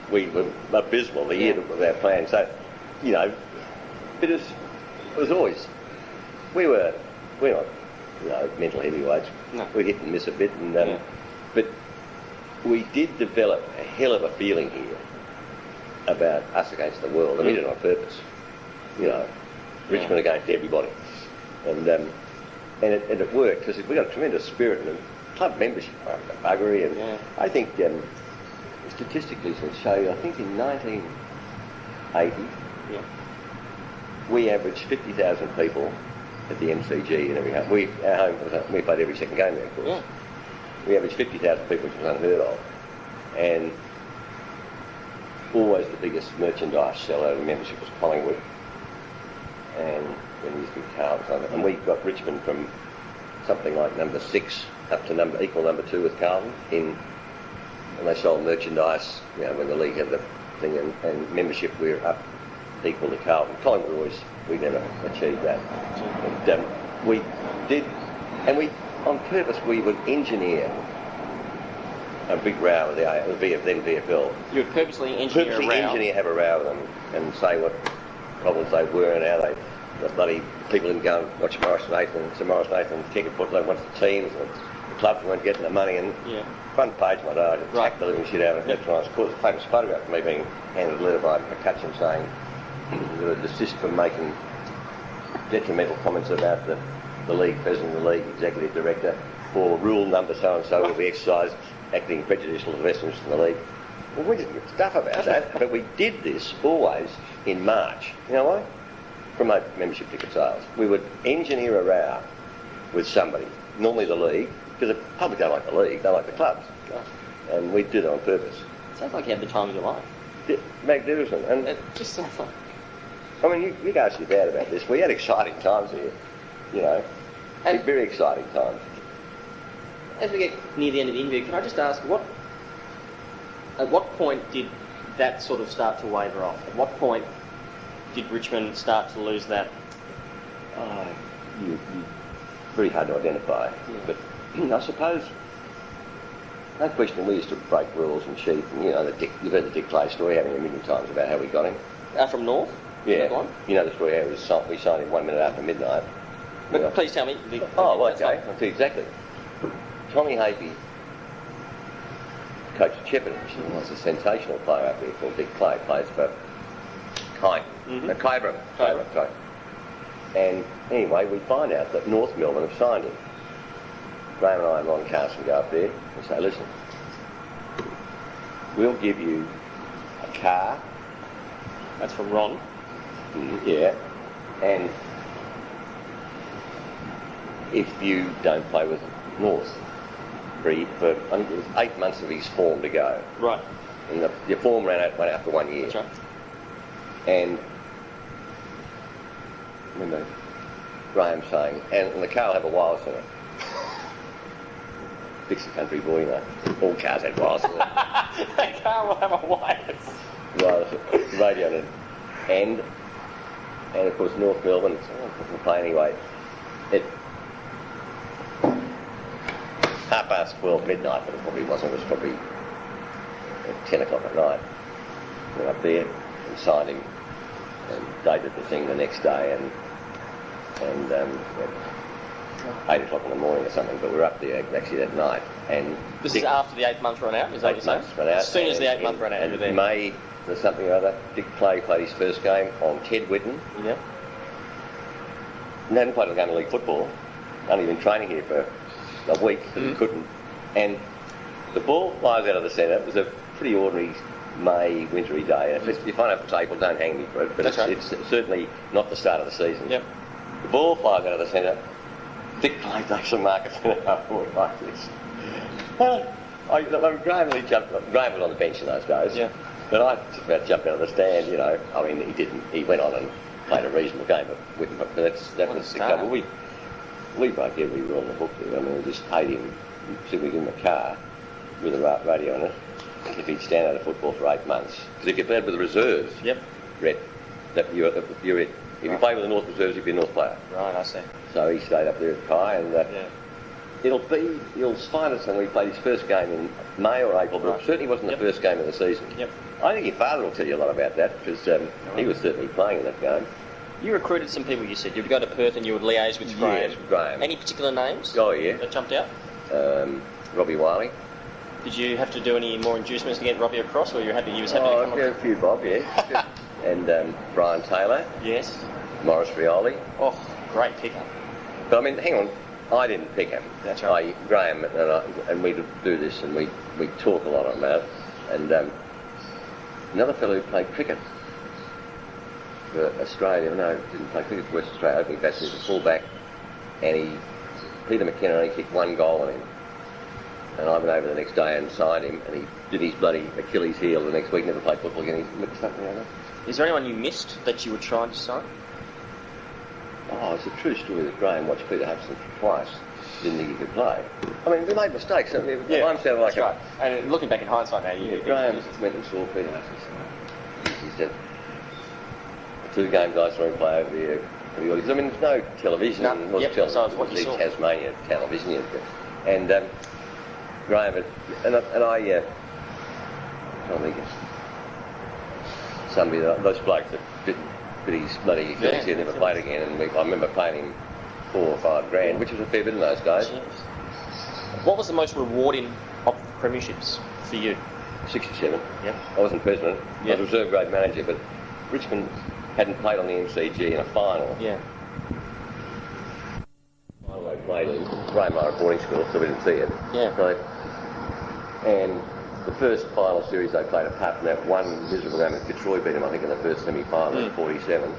we were abysmal the year of our plan. So, but it was always, we're not, mental heavyweights. No. We hit and miss a bit, and but we did develop a hell of a feeling here about us against the world, and we did it on purpose. Richmond against everybody, and it worked because we got a tremendous spirit and club membership, buggery, and I think statistically will show you. I think in 1980, we averaged 50,000 people at the MCG and every home. We played every second game there, of course. We averaged 50,000 people, which was unheard of, and always the biggest merchandise seller of membership was Collingwood, and then used to be Carlton, and we got Richmond from something like number 6 up to equal number 2 with Carlton and they sold merchandise, when the league had the thing, and membership we were up equal to Carlton. Collingwood we never achieved that. And we did, and we, on purpose, we would engineer a big row with the then VFL. You would purposely engineer a row? Have a row with them and say what problems they were and how the bloody people didn't go and watch Sir Morris Nathan check it, what they want the teams. clubs weren't getting the money, and front page my day, I attacked the living shit out of it. That's when I was caught. Famous photograph of me being handed a letter by McCutcheon saying he would desist from making detrimental comments about the league, president of the league, executive director, for rule number so-and-so will be exercised, acting prejudicial to the best interest of the league. Well, we didn't get stuff about that, but we did this always in March. You know why? Promote membership ticket sales. We would engineer a row with somebody, normally the league, because the public don't like the league, they like the clubs. And we'd do that on purpose. Sounds like you had the time of your life. Magnificent. And It just sounds like... I mean, you go ask your dad about this. We had exciting times here, you know, And- very exciting times. As we get near the end of the interview, can I just ask, at what point did that sort of start to waver off? At what point did Richmond start to lose that? Very hard to identify. But I suppose, no question, we used to break rules and cheat. And, you know, you've heard the Dick Clay story, having a million times about how we got him. From North? Yeah. You know the story how we signed him 1 minute after midnight. But please tell me. Okay. I'll tell you exactly. Tommy Hapey coached Shepparton. He was a sensational player up there called Dick Clay, plays for Kyabram. Sorry. And anyway, we find out that North Melbourne have signed him. Graeme and I and Ron Carson go up there and say, listen, we'll give you a car. That's from Ron. Yeah. And if you don't play with North for I think it was 8 months of his form to go. Right. And your form went out for 1 year. That's right. And I remember Graeme saying, and the car will have a wireless in it. Dixie country boy, you know. All cars had wireless in it. The car will have a wireless. Wireless radio in it. And of course North Melbourne, doesn't play anyway. It 12:30 midnight, but it probably wasn't. It was probably at 10 o'clock at night. Went up there and signed him and dated the thing the next day and 8 o'clock in the morning or something, but we were up there actually that night. And This is after the 8 months run out, is that what you're saying? 8 months run out. As soon as the 8 month run out, and in May, there's something or other, Dick Clay played his first game on Ted Whitten. Yeah. And hadn't played a game of league football. Only been training here for a week because he couldn't. And the ball flies out of the centre. It was a pretty ordinary May, wintry day. And if you find out it's April, don't hang me for it. But it's certainly not the start of the season. Yep. The ball flies out of the centre. Dick Clay takes some markers in it afterward like this. Graeme was on the bench in those days. Yeah. But I just about jumped out of the stand, you know. I mean, he didn't. He went on and played a reasonable game, but that was the trouble. We broke every rule in the book there. I mean, we just paid him, said we'd give him a car with a radio in it if he'd stand out of football for 8 months. Because if you played with the reserves, Rhett, if you play with the North reserves, you'd be a North player. Right, I see. So he stayed up there at Kai, and you'll find us when we played his first game in May or April, but it certainly wasn't the first game of the season. Yep. I think your father will tell you a lot about that, because he was certainly playing in that game. You recruited some people, you said. You would go to Perth and you would liaise with Graeme. Yes, Graeme. Any particular names? Oh, yeah. That jumped out? Robbie Wiley. Did you have to do any more inducements to get Robbie across, or he was happy to come across? A few bob, yeah. And Brian Taylor. Yes. Morris Rioli. Oh, great pickup. But I mean, hang on, I didn't pick him. That's right. Graeme and we do this, and we talk a lot about it. And another fellow who played cricket for Australia, didn't play cricket for West Australia, opening batsman, he was a full-back, and Peter McKenna only kicked 1 goal on him. And I went over the next day and signed him, and he did his bloody Achilles heel the next week, never played football again. He mixed up around that. Is there anyone you missed that you were trying to sign? Oh, it's a true story that Graeme watched Peter Hudson twice. Didn't think he could play. I mean, we made mistakes. I mean, I'm sounding like right. And looking back in hindsight now, Graeme went and saw Peter Hudson. He said, the 2 games I saw him play over here. I mean, there's no television. So what you saw. Tasmania television. And Graeme, and I think it's somebody, those blokes that didn't, but he's bloody Achilles heel, never played again. And I remember paying him $4 or $5 grand, which was a fair bit in those days. What was the most rewarding of premierships for you? 67. Yeah. I wasn't president. Yeah. I was reserve grade manager, but Richmond hadn't played on the MCG in a final. Yeah. Final they played in Graeme at boarding school, so we didn't see it. Yeah. So, and the first final series they played, apart from that one miserable game at Fitzroy beat them, I think, in the first semi-final at 47.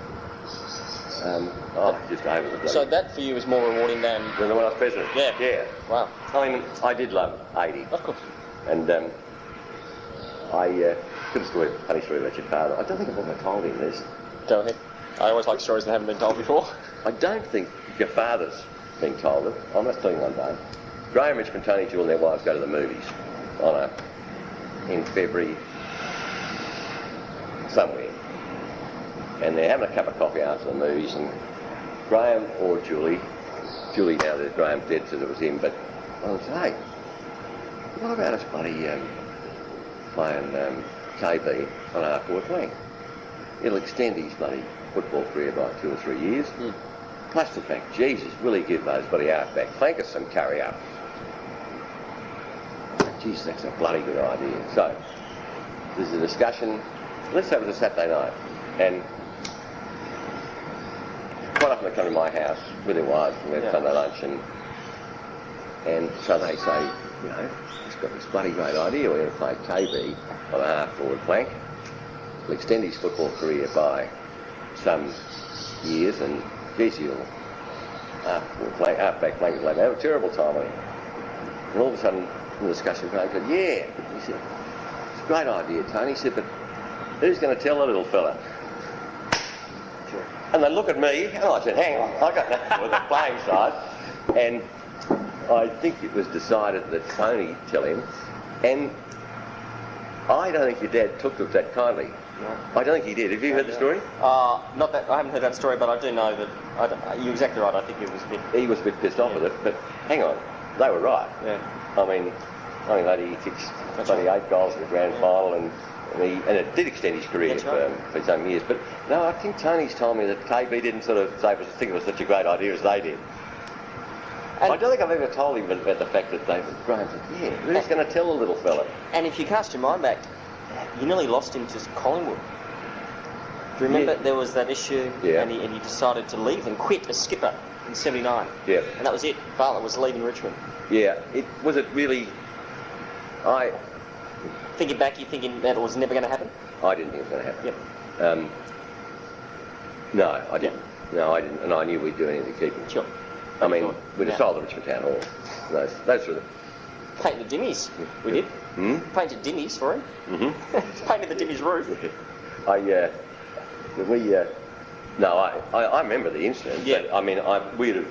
Just over the bloody... So that for you was more rewarding than... Than when I was president? Yeah. Yeah. Wow. I mean, I did love 80. Of course. And I could have story, funny story about your father. I don't think I've ever told him this. Go ahead. I always like stories that haven't been told before. I don't think your father's been told it. I must tell you one day. Graeme Richmond, Tony Jewell and their wives go to the movies in February somewhere. And they're having a cup of coffee after the movies, and Graeme or Julie now that Graeme's dead said it was him, but I was hey, what about us bloody playing KB on a half-forward flank? It'll extend his bloody football career by 2 or 3 years. Plus the fact, Jesus, will he give those bloody half-back flankers some curry up? Jesus, that's a bloody good idea. So, there's a discussion. Let's say it was a Saturday night, and quite often they come to my house with their wives and we have Sunday lunch, and so they say, you know, he's got this bloody great idea. We're going to play KB on a half-forward flank. He'll extend his football career by some years, and geez, he'll half-back flank is like, they have a terrible time on him. And all of a sudden, in the discussion, Graeme said, yeah. He said, it's a great idea, Tony. He said, but who's going to tell the little fella? Sure. And they look at me, and I said, hang on, I got nothing with the playing side. And I think it was decided that Tony tell him, and I don't think your dad took to it that kindly. No. I don't think he did. Have you heard the story? Not that I haven't heard that story, but I do know that you're exactly right. I think he was a bit pissed off with it. But hang on, they were right. Yeah. I mean, he kicked 28 goals in the grand final, and it did extend his career for some years. But no, I think Tony's told me that KB didn't sort of think it was such a great idea as they did. And I don't think I've ever told him about the fact that Graeme said, yeah, who's going to tell the little fella? And if you cast your mind back, you nearly lost him to Collingwood. Do you remember there was that issue, and he decided to leave and quit as skipper in '79. Yeah. And that was it. Bartlett was leaving Richmond. Yeah. Was it really? Thinking back, you're thinking that it was never going to happen? I didn't think it was going to happen. Yep. No, I didn't. No, I didn't. And I knew we'd do anything to keep him. Sure. I mean, we'd have sold the Richmond Town Hall. Those sort of... Painted the dimmies. We did. Painted dimmies for him. Painted the dimmies roof. I remember the incident. Yeah. But, I mean, we'd have...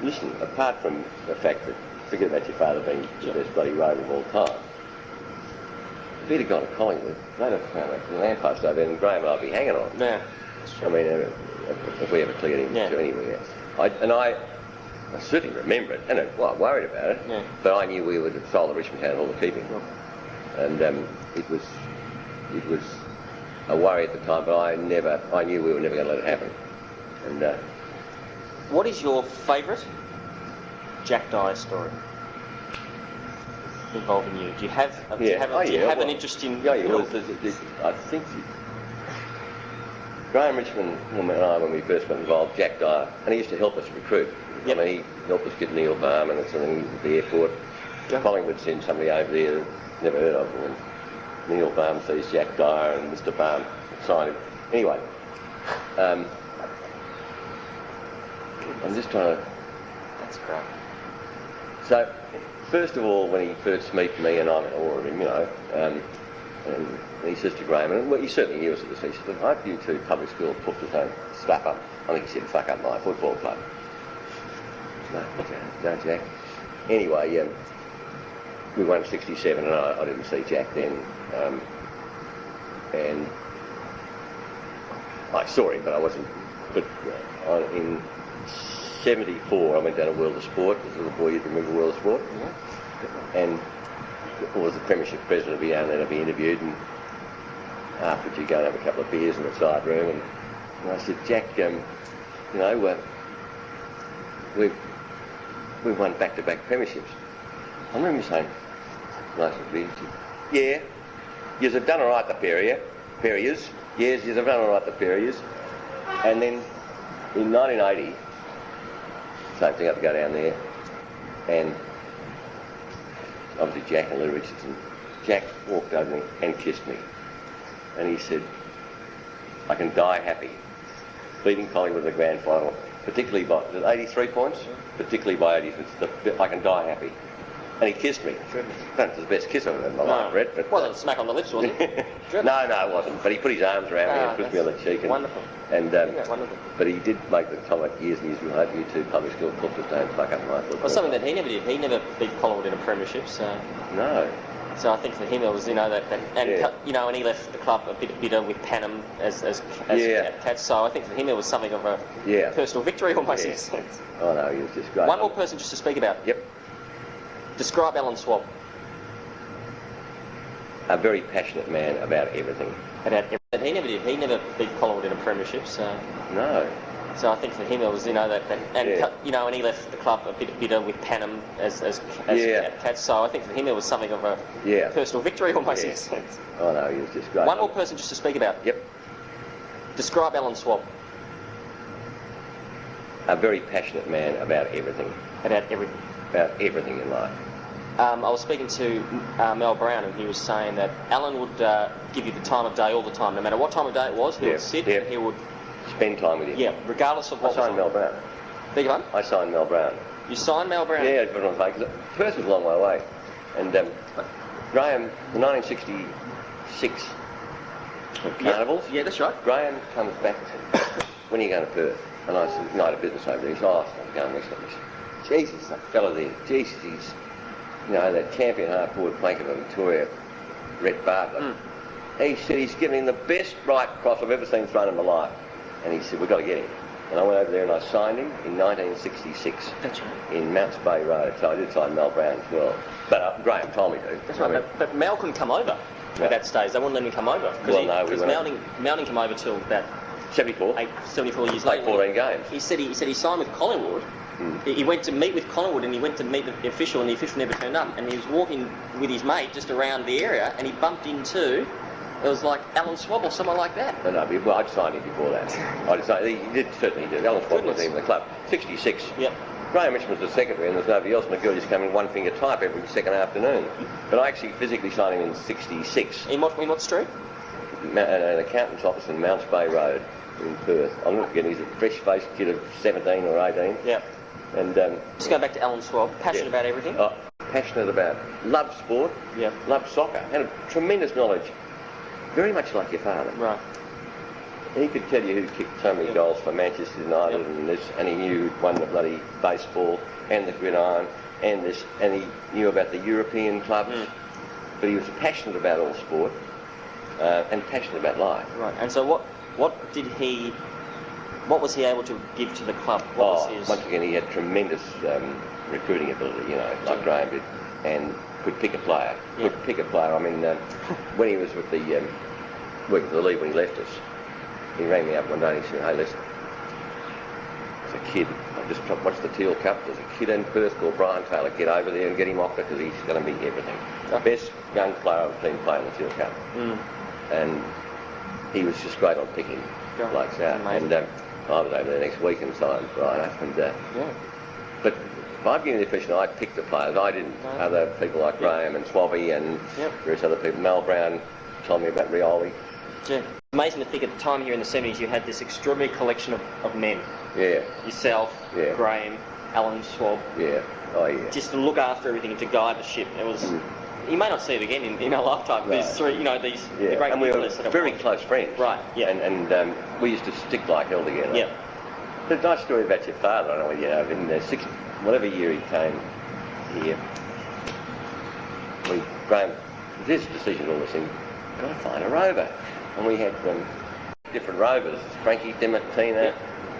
Listen, apart from the fact that, forget about your father being the best bloody rover of all time, if he'd have gone to Collingwood, they'd have found a lamppost over there and Graeme and I'd be hanging on. Yeah. I mean, if we ever cleared him to anywhere else. I certainly remember it, and I was worried about it, but I knew we would have sold the Richmond Town Hall to keep him. And it was a worry at the time, but I knew we were never going to let it happen. And what is your favourite Jack Dyer story involving you? Do you have an interest in? Yeah, I think Graeme Richmond and I, when we first got involved, Jack Dyer, and he used to help us recruit. Yep. I mean, he helped us get Neil Balm and something at the airport. Yep. Collingwood send somebody over there that never heard of him. And Neil Balm sees Jack Dyer and Mr. Balm sign him. Anyway, I'm just trying to... That's great. So, first of all, when he first meets me, and I'm in awe of him, you know, and he says to Graeme, and he certainly knew us at this, he said, look, I hope you two public school put don't stuff up. I think he said, fuck up my football club. No, Jack. Anyway, we won 67, and I didn't see Jack then. And I saw him, but I wasn't. But in '74, I went down to World of Sport. As a little boy, you'd remember World of Sport? Yeah. And I was the Premiership President Ian Wilson, and I'd be interviewed, and afterwards you go and have a couple of beers in the side room, and I said, Jack, you know, we've won back-to-back premierships. I remember you saying, nice and clear. Yeah, yous have done all right, the pair of yous. Yes, yous have done all right, the pair of yous. And then in 1980, same thing, I had to go down there, and obviously Jack and Lou Richardson. Jack walked over me and kissed me, and he said, I can die happy. Beating Collingwood in the grand final, particularly by 83 points, particularly by 80, I can die happy. And he kissed me. That's the best kiss I've ever had in my life, Rhett. It wasn't a smack on the lips, was it? No, it wasn't. But he put his arms around me and kissed me on the cheek. And, wonderful. And, wonderful. But he did make the comment years and years ago, I hope you two public school clubs just don't fuck up my football. Well, something that he never did. He never beat Collingwood in a premiership, so... No. So I think for him it was, and and he left the club a bit bitter with Panham as Cats. So I think for him it was something of a personal victory almost in a sense. Oh no, he was just great. One more person just to speak about. Yep. Describe Alan Swab. A very passionate man about everything. He never did. He never beat Collingwood in a premiership, so... No. So I think for him it was, and he left the club a bit bitter with Panham as Cats. So I think for him it was something of a personal victory almost in a sense. Oh no, he was just great. One more person just to speak about. Yep. Describe Alan Swab. A very passionate man about everything. About everything in life. I was speaking to Mel Brown, and he was saying that Alan would give you the time of day all the time, no matter what time of day it was. He would sit and he would spend time with him. Yeah, regardless of what. I signed Mel Brown. Beg your pardon? I signed Mel Brown. You signed Mel Brown? Yeah, I put it on fake. First was a long way away, and Graeme, the 1966 carnivals. Yeah, that's right. Graeme comes back and said, "When are you going to Perth?" And I said, "No, I had a business over there." He said, "Oh, I'm going west of this." Jesus, that fella there. Jesus, he's, that champion half-forward flanker of Victoria, Rhett Bartlett. He said he's given him the best right cross I've ever seen thrown in my life. And he said, we've got to get him. And I went over there and I signed him in 1966. That's right. In Mounts Bay Road. So I did sign Mel Brown as well. But Graeme told me to. That's right. But Mel couldn't come over at that stage. They wouldn't let him come over. Because Mounting came over till about 74 years later. Played 14 games. He said he signed with Collingwood. He went to meet with Collingwood and he went to meet the official, and the official never turned up. And he was walking with his mate just around the area, and he bumped into, it was like Alan Swab or someone like that. No, well, I'd signed him before that. He certainly did. Alan Swab was in the club. 66. Yep. Graeme Richmond was the secretary, and there's nobody else, and the girl just came in one finger type every second afternoon. But I actually physically signed him in 66. In what street? An accountant's office in Mounts Bay Road in Perth. I'm not forgetting, he's a fresh-faced kid of 17 or 18. Yeah. And just go back to Alan Swab. Passionate about everything. Passionate about, loved sport. Yeah. Loved soccer. Had a tremendous knowledge, very much like your father. Right. He could tell you who kicked so many goals for Manchester United and he knew who'd won the bloody baseball and the gridiron and this, and he knew about the European clubs. But he was passionate about all sport and passionate about life. Right. And so what was he able to give to the club? Once again, he had tremendous recruiting ability, like Graeme did, and could pick a player. I mean, when he was with the working for the league when he left us, he rang me up one day and he said, "Hey, listen, there's a kid. I just watched the Teal Cup. There's a kid in Perth called Brian Taylor. Get over there and get him off because he's going to be everything. The best young player I've seen play in the Teal Cup." And he was just great on picking blokes out. And I was over there next week and signed Brian up. But I'd given the impression I picked the players. I didn't. Other people like Graeme and Swabby and various other people. Mel Brown told me about Rioli. Yeah. Amazing to think at the time here in the 70s you had this extraordinary collection of men. Yeah. Yourself, Graeme, Alan Swab. Yeah. Oh, yeah. Just to look after everything and to guide the ship. It was... You may not see it again in our lifetime. Right. These three, the great. And we were very close friends. Right. Yeah. And we used to stick like hell together. Yeah. There's a nice story about your father. I don't know whether you know. In whatever year he came here, Graeme, this decision, all this thing, got to find a rover, and we had different rovers: Frankie Demartina,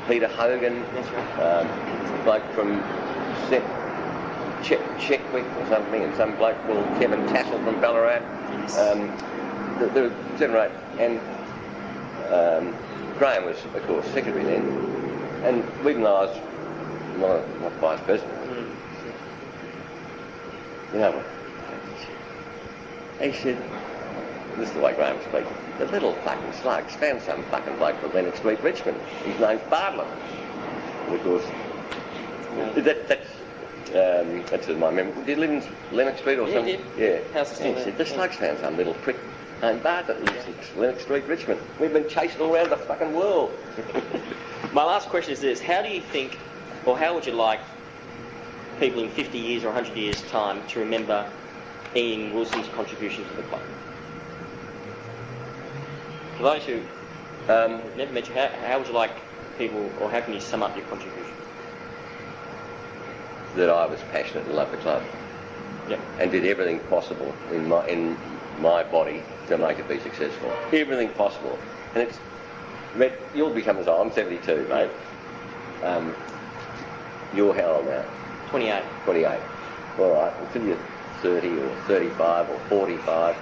Peter Hogan, bloke from Checkwick or something, and some bloke called Kevin Tassel from Ballarat. There were 7 or 8, and Graeme was, of course, secretary then. And even though I was not vice president, You know what? He said, this is the way Graeme was speaking, the little fucking slugs found some fucking bloke from Lennox Street, Richmond. His name's Bartlett. And of course, that's my memory. Did you live in Lennox Street or something? Yeah. How's it He said, the slugs found some little prick named Bartlett in Lennox Street, Richmond. We've been chasing all around the fucking world. My last question is this. How do you think, or how would you like people in 50 years or 100 years' time to remember Ian Wilson's contribution to the club? For those who never met you, how would you like people, or how can you sum up your contribution? That I was passionate and loved the club. Yep. And did everything possible in my body to make it be successful. Everything possible. And it's, Rhett, you'll become as old. I'm 72, mate. You're how old now? 28. 28. All right, until you're 30 or 35 or 45,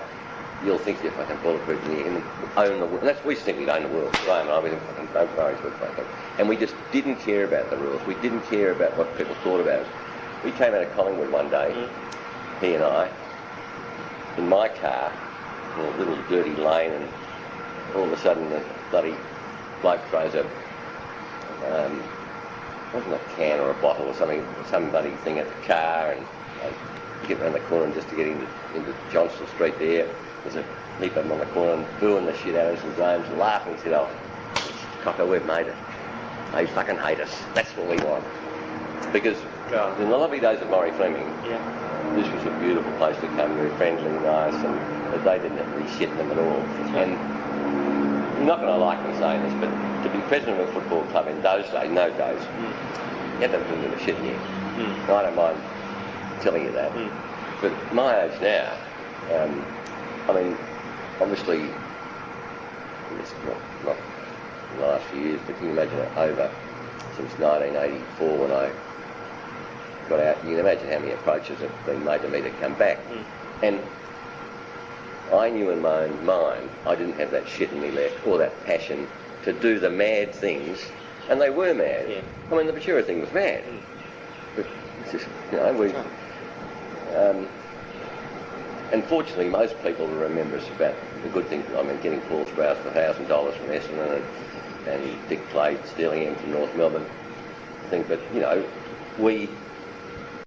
you'll think you're fucking bulletproof and you can own the world. And we think we'd own the world. Graeme and I, we didn't fucking don't worry about it. And we just didn't care about the rules. We didn't care about what people thought about us. We came out of Collingwood one day, he and I, in my car, in a little dirty lane, and all of a sudden the bloody bloke throws a, wasn't a can or a bottle or something, some bloody thing at the car, and you get round the corner and just to get into Johnston Street there, there's a heap of them on the corner and booing the shit out of us, and Graham's laughing. He said, oh, cocker, we've made it. They fucking hate us. That's what we want. Because in the lovely days of Murray Fleming, this was a beautiful place to come, very friendly, nice, and they didn't have any shit in them at all. And you're not going to like me saying this, but to be president of a football club in those days, you had to have a bit of shit in you. I don't mind telling you that. But at my age now, I mean, obviously, it's not in the last few years, but can you imagine it over since 1984 when I got out, you can imagine how many approaches have been made to me to come back. And I knew in my own mind I didn't have that shit in me left, or that passion to do the mad things, and they were mad. I mean, the Bachura thing was mad. But it's just, you know, unfortunately, most people will remember us about the good things. I mean, getting Paul Sprouse for $1,000 from Essendon and Dick Clay stealing him from North Melbourne. But, you know, we